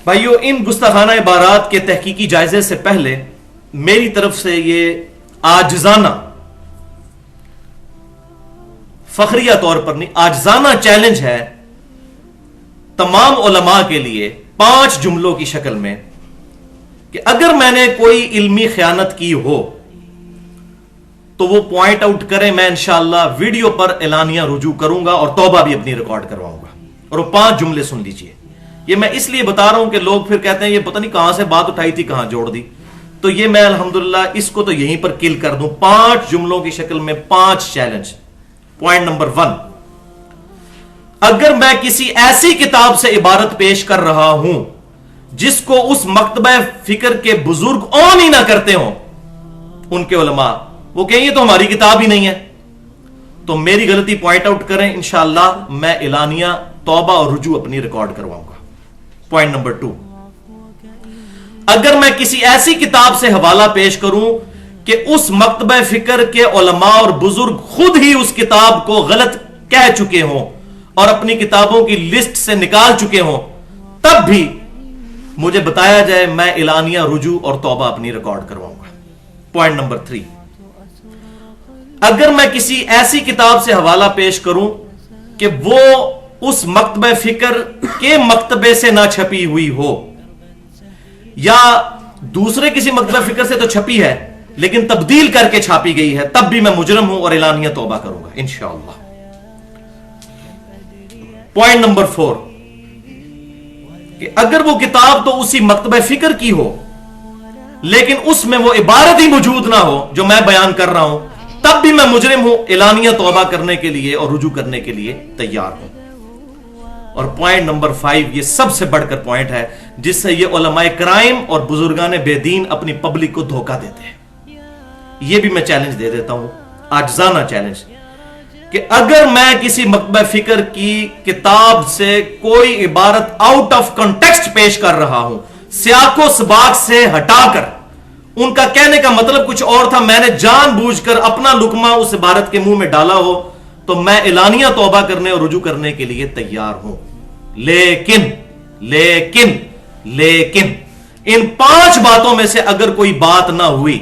بھائیو، ان گستاخانہ عبارات کے تحقیقی جائزے سے پہلے میری طرف سے یہ عاجزانہ، فخریہ طور پر نہیں، عاجزانہ چیلنج ہے تمام علماء کے لیے 5 جملوں کی شکل میں کہ اگر میں نے کوئی علمی خیانت کی ہو تو وہ پوائنٹ آؤٹ کریں. میں انشاءاللہ ویڈیو پر اعلانیہ رجوع کروں گا اور توبہ بھی اپنی ریکارڈ کرواؤں گا. اور وہ 5 جملے سن لیجئے. یہ میں اس لیے بتا رہا ہوں کہ لوگ پھر کہتے ہیں یہ پتہ نہیں کہاں سے بات اٹھائی تھی کہاں جوڑ دی. تو یہ میں الحمدللہ اس کو تو یہیں پر کل کر دوں. 5 جملوں کی شکل میں 5 چیلنج. پوائنٹ نمبر 1، اگر میں کسی ایسی کتاب سے عبارت پیش کر رہا ہوں جس کو اس مکتبہ فکر کے بزرگ اون ہی نہ کرتے ہوں، ان کے علماء، وہ کہیں یہ تو ہماری کتاب ہی نہیں ہے، تو میری غلطی پوائنٹ آؤٹ کریں. انشاءاللہ میں اعلانیہ توبہ اور رجوع اپنی ریکارڈ کرواؤں گا. پوائنٹ نمبر 2، اگر میں کسی ایسی کتاب سے حوالہ پیش کروں کہ اس مکتبہ فکر کے علماء اور بزرگ خود ہی اس کتاب کو غلط کہہ چکے ہوں اور اپنی کتابوں کی لسٹ سے نکال چکے ہوں، تب بھی مجھے بتایا جائے، میں اعلانیہ رجوع اور توبہ اپنی ریکارڈ کرواؤں گا. پوائنٹ نمبر 3، اگر میں کسی ایسی کتاب سے حوالہ پیش کروں کہ وہ اس مکتبہ فکر کے مکتبے سے نہ چھپی ہوئی ہو یا دوسرے کسی مکتبہ فکر سے تو چھپی ہے لیکن تبدیل کر کے چھاپی گئی ہے، تب بھی میں مجرم ہوں اور اعلانیہ توبہ کروں گا انشاءاللہ. پوائنٹ نمبر 4، کہ اگر وہ کتاب تو اسی مکتبہ فکر کی ہو لیکن اس میں وہ عبارت ہی موجود نہ ہو جو میں بیان کر رہا ہوں، تب بھی میں مجرم ہوں، اعلانیہ توبہ کرنے کے لیے اور رجوع کرنے کے لیے تیار ہوں. اور پوائنٹ نمبر 5، یہ سب سے بڑھ کر پوائنٹ ہے جس سے یہ علماء کرائم اور بزرگان بے دین اپنی پبلک کو دھوکہ دیتے ہیں. یہ بھی میں چیلنج دے دیتا ہوں، عاجزانہ چیلنج، کہ اگر میں کسی مکتبہ فکر کی کتاب سے کوئی عبارت آؤٹ آف کنٹیکسٹ پیش کر رہا ہوں، سیاق و سباق سے ہٹا کر، ان کا کہنے کا مطلب کچھ اور تھا، میں نے جان بوجھ کر اپنا لقمہ اس عبارت کے منہ میں ڈالا ہو، تو میں اعلانیہ توبہ کرنے اور رجوع کرنے کے لیے تیار ہوں. لیکن لیکن لیکن ان 5 باتوں میں سے اگر کوئی بات نہ ہوئی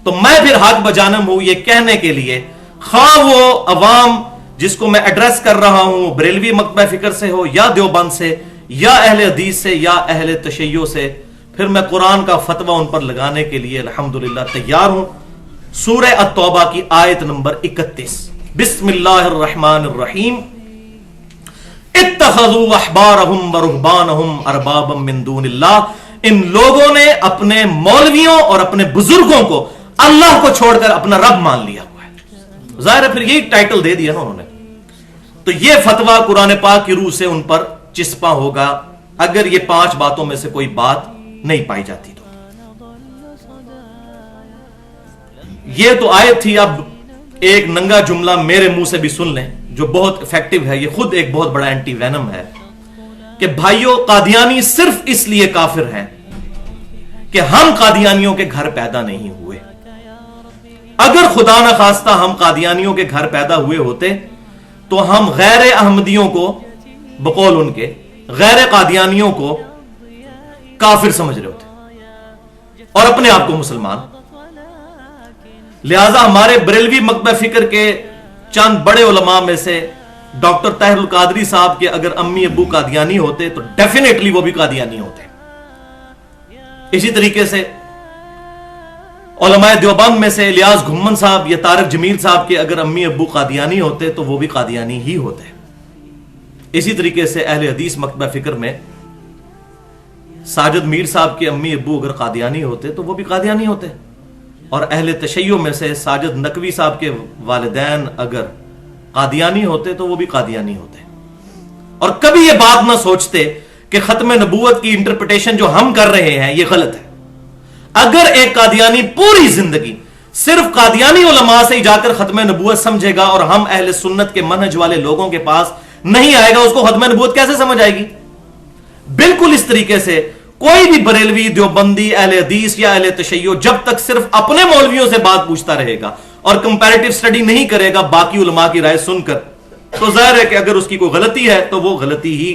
تو میں پھر حق بجانب ہوں یہ کہنے کے لیے، خواہ وہ عوام جس کو میں ایڈریس کر رہا ہوں بریلوی مکتبہ فکر سے ہو یا دیوبند سے یا اہل حدیث سے یا اہل تشیع سے، پھر میں قرآن کا فتویٰ ان پر لگانے کے لیے الحمدللہ تیار ہوں. سورہ التوبہ کی آیت نمبر 31، بسم اللہ الرحمن الرحیم، اتخذوا احبارهم ورهبانهم اربابا من دون اللہ. ان لوگوں نے اپنے مولویوں اور اپنے بزرگوں کو اللہ کو چھوڑ کر اپنا رب مان لیا ہوا ہے. ظاہر ہے پھر یہی ٹائٹل دے دیا نا انہوں نے. تو یہ فتویٰ قرآن پاک کی روح سے ان پر چسپاں ہوگا اگر یہ 5 باتوں میں سے کوئی بات نہیں پائی جاتی تو. یہ تو آیت تھی. اب ایک ننگا جملہ میرے منہ سے بھی سن لیں جو بہت افیکٹو ہے. یہ خود ایک بہت بڑا اینٹی وینم ہے کہ بھائیو، قادیانی صرف اس لیے کافر ہیں کہ ہم قادیانیوں کے گھر پیدا نہیں ہوئے. اگر خدا نہ خواستہ ہم قادیانیوں کے گھر پیدا ہوئے ہوتے تو ہم غیر احمدیوں کو، بقول ان کے غیر قادیانیوں کو کافر سمجھ رہے ہوتے اور اپنے آپ کو مسلمان. لہذا ہمارے بریلوی مکتبہ فکر کے چند بڑے علماء میں سے ڈاکٹر طاہر القادری صاحب کے اگر امی ابو قادیانی ہوتے تو ڈیفینیٹلی وہ بھی قادیانی ہوتے. اسی طریقے سے علماء دیوبند میں سے الیاس گھمن صاحب یا طارق جمیل صاحب کے اگر امی ابو قادیانی ہوتے تو وہ بھی قادیانی ہی ہوتے. اسی طریقے سے اہل حدیث مکتبہ فکر میں ساجد میر صاحب کے امی ابو اگر قادیانی ہوتے تو وہ بھی قادیانی ہوتے. اور اہل تشیع میں سے ساجد نقوی صاحب کے والدین اگر قادیانی ہوتے تو وہ بھی قادیانی ہوتے. اور کبھی یہ بات نہ سوچتے کہ ختم نبوت کی انٹرپریٹیشن جو ہم کر رہے ہیں یہ غلط ہے. اگر ایک قادیانی پوری زندگی صرف قادیانی علماء سے ہی جا کر ختم نبوت سمجھے گا اور ہم اہل سنت کے منہج والے لوگوں کے پاس نہیں آئے گا، اس کو ختم نبوت کیسے سمجھ آئے گی؟ بالکل اس طریقے سے کوئی بھی بریلوی، دیوبندی، اہل حدیث یا اہل تشیع جب تک صرف اپنے مولویوں سے بات پوچھتا رہے گا اور کمپیریٹیو سٹڈی نہیں کرے گا باقی علماء کی رائے سن کر، تو ظاہر ہے کہ اگر اس کی کوئی غلطی ہے تو وہ غلطی ہی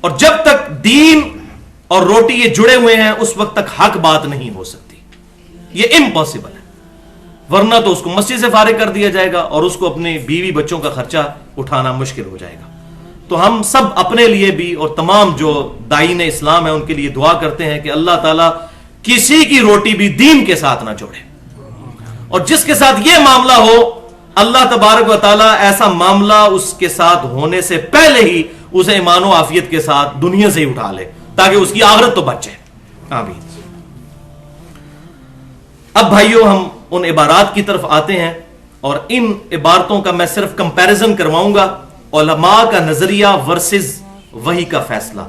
اور جب تک دین اور روٹی یہ جڑے ہوئے ہیں اس وقت تک حق بات نہیں ہو سکتی. یہ امپاسبل ہے، ورنہ تو اس کو مسجد سے فارغ کر دیا جائے گا اور اس کو اپنے بیوی بچوں کا خرچہ اٹھانا مشکل ہو جائے گا. تو ہم سب اپنے لیے بھی اور تمام جو داعین اسلام ہیں ان کے لیے دعا کرتے ہیں کہ اللہ تعالیٰ کسی کی روٹی بھی دین کے ساتھ نہ جوڑے، اور جس کے ساتھ یہ معاملہ ہو اللہ تبارک و تعالیٰ ایسا معاملہ اس کے ساتھ ہونے سے پہلے ہی اسے ایمان و عافیت کے ساتھ دنیا سے ہی اٹھا لے تاکہ اس کی آخرت تو بچے. آمین. اب بھائیو ہم ان عبارات کی طرف آتے ہیں، اور ان عبارتوں کا میں صرف کمپیریزن کرواؤں گا، علماء کا نظریہ ورسز وحی کا فیصلہ.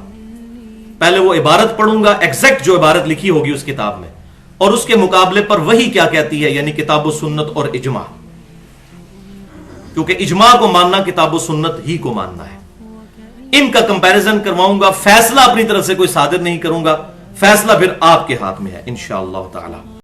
پہلے وہ عبارت پڑھوں گا، ایگزیکٹ جو عبارت لکھی ہوگی اس کتاب میں، اور اس کے مقابلے پر وحی کیا کہتی ہے، یعنی کتاب و سنت اور اجماع، کیونکہ اجماع کو ماننا کتاب و سنت ہی کو ماننا ہے. ان کا کمپیریزن کرواؤں گا. فیصلہ اپنی طرف سے کوئی صادر نہیں کروں گا، فیصلہ پھر آپ کے ہاتھ میں ہے انشاءاللہ تعالی.